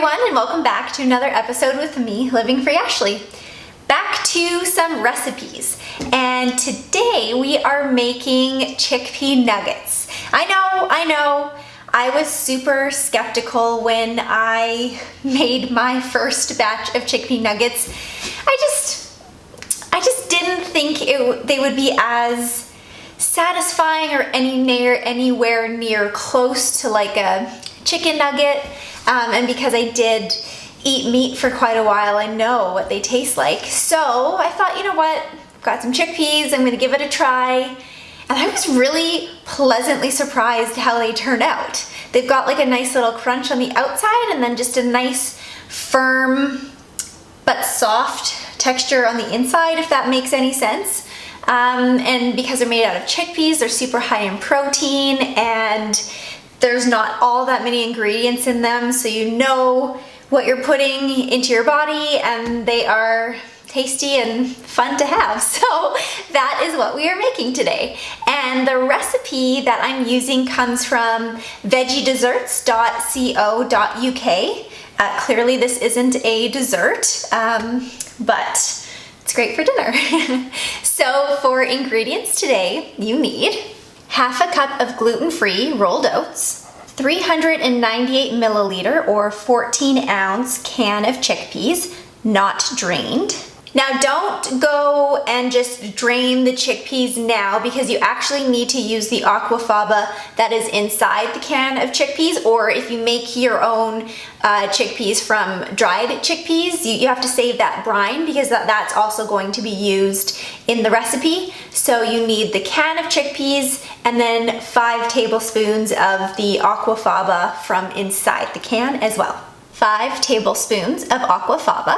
everyone, and welcome back to another episode with me, Living Free Ashley. Back to some recipes, and today we are making chickpea nuggets. I know, I was super skeptical when I made my first batch of chickpea nuggets. I just didn't think they would be as satisfying or anywhere near close to like a chicken nugget. And because I did eat meat for quite a while, I know what they taste like. So I thought, you know what, I've got some chickpeas, I'm gonna give it a try. And I was really pleasantly surprised how they turned out. They've got like a nice little crunch on the outside and then just a nice firm but soft texture on the inside, if that makes any sense. And because they're made out of chickpeas, they're super high in protein and there's not all that many ingredients in them, so you know what you're putting into your body, and they are tasty and fun to have. So that is what we are making today. And the recipe that I'm using comes from veggiedeserts.co.uk. Clearly this isn't a dessert, but it's great for dinner. So for ingredients today, you need half a cup of gluten-free rolled oats, 398 milliliter or 14 ounce can of chickpeas, not drained. Now don't go and just drain the chickpeas now, because you actually need to use the aquafaba that is inside the can of chickpeas, or if you make your own chickpeas from dried chickpeas, you have to save that brine because that's also going to be used in the recipe. So you need the can of chickpeas and then 5 tablespoons of the aquafaba from inside the can as well. 5 tablespoons of aquafaba,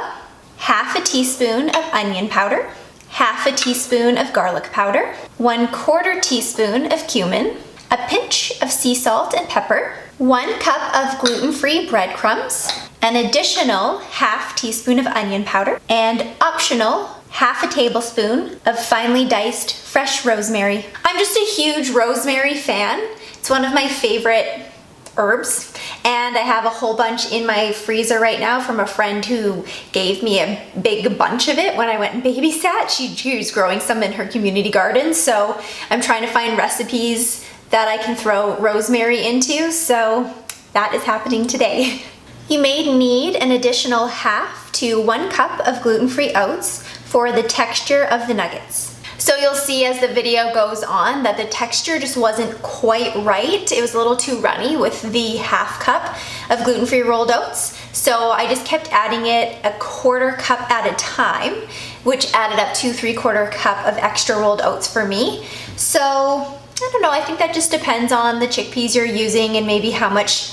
half a teaspoon of onion powder, half a teaspoon of garlic powder, 1/4 teaspoon of cumin, a pinch of sea salt and pepper, 1 cup of gluten-free breadcrumbs, an additional half teaspoon of onion powder, and optional half a tablespoon of finely diced fresh rosemary. I'm just a huge rosemary fan. It's one of my favorite herbs, and I have a whole bunch in my freezer right now from a friend who gave me a big bunch of it when I went and babysat. She was growing some in her community garden, so I'm trying to find recipes that I can throw rosemary into, so that is happening today. You may need an additional half to 1 cup of gluten-free oats for the texture of the nuggets. So you'll see as the video goes on that the texture just wasn't quite right. It was a little too runny with the half cup of gluten-free rolled oats. So I just kept adding it 1/4 cup at a time, which added up to 3/4 cup of extra rolled oats for me. So I don't know, I think that just depends on the chickpeas you're using and maybe how much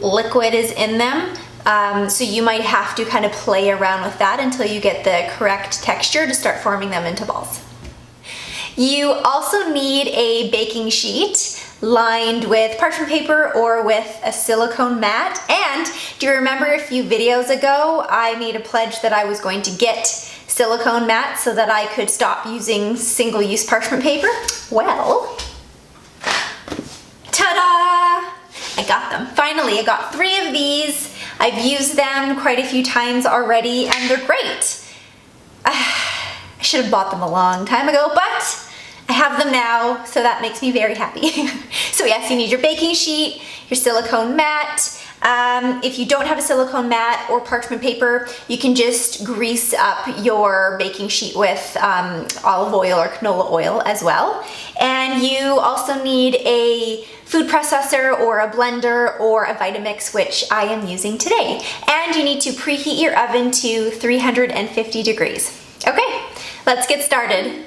liquid is in them. So you might have to kind of play around with that until you get the correct texture to start forming them into balls. You also need a baking sheet lined with parchment paper or with a silicone mat. And do you remember a few videos ago, I made a pledge that I was going to get silicone mats so that I could stop using single-use parchment paper? Well, ta-da! I got them. Finally, I got 3 of these. I've used them quite a few times already, and they're great. I should have bought them a long time ago, but I have them now, so that makes me very happy. So yes, you need your baking sheet, your silicone mat. If you don't have a silicone mat or parchment paper, you can just grease up your baking sheet with olive oil or canola oil as well. And you also need a food processor or a blender or a Vitamix, which I am using today. And you need to preheat your oven to 350 degrees. Okay, let's get started.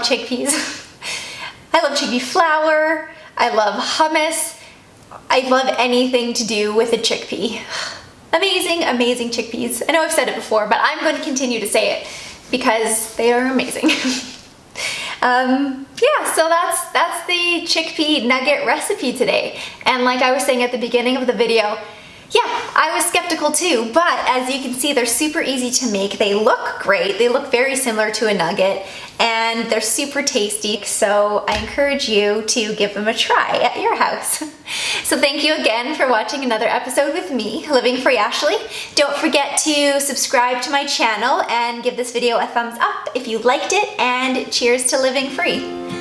chickpeas. I love chickpea flour. I love hummus. I love anything to do with a chickpea. Amazing, amazing chickpeas. I know I've said it before, but I'm going to continue to say it because they are amazing. Yeah, so that's the chickpea nugget recipe today. And like I was saying at the beginning of the video, yeah, I was skeptical too, but as you can see, they're super easy to make. They look great. They look very similar to a nugget, and they're super tasty. So I encourage you to give them a try at your house. So thank you again for watching another episode with me, Living Free Ashley. Don't forget to subscribe to my channel and give this video a thumbs up if you liked it, and cheers to living free.